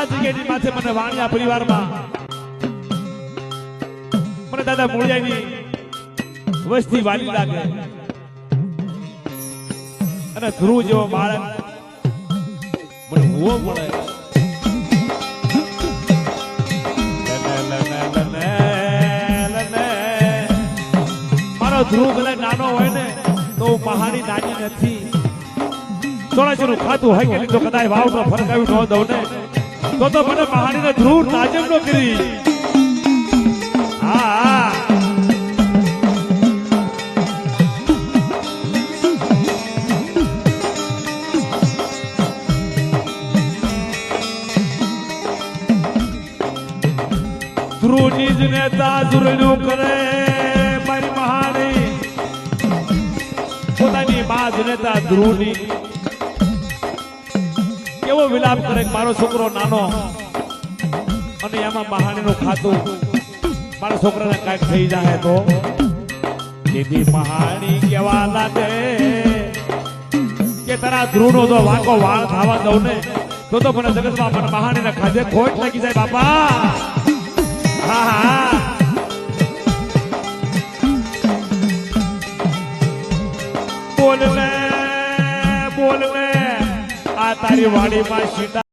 આ જગ્યાની માથે મને વાણિયા પરિવારમાં મને દાદા મૂળિયાની વસ્તી વાલી લાગે અને ધ્રુવ જેવો બાળક મને હોવો મળે. મારો ધ્રુવ ભલે નાનો હોય ને તો મહાની નાની નથી. ચોરાજીનું ખાતું હોય કે તો કદાચ વાવનો ફરકાવ્યું ન દઉં ને તો મને મહાનીને ધ્રુવ નાજમ નો કરી. હા ધ્રુવ નિજ નેતા ધ્રુવનું કરે મારી મહાની પોતાની બાજ નેતા ધ્રુવની કેવો વિલાપ કરે મારો છોકરો નાનો અને એમાં મહાનીનું ખાતું મારા છોકરાને કાંઈક થઈ જાય તો દીદી મહાની કેવા લાગે કે તારા ધ્રુવનો જો વાંકો વાળ થવા દઉં ને તો મને જગતમાં મને મહાનીને ખાધે ખોટ લાગી જાય બાપા. હા હા બોલ ને આ તારી વાડીમાં સીતા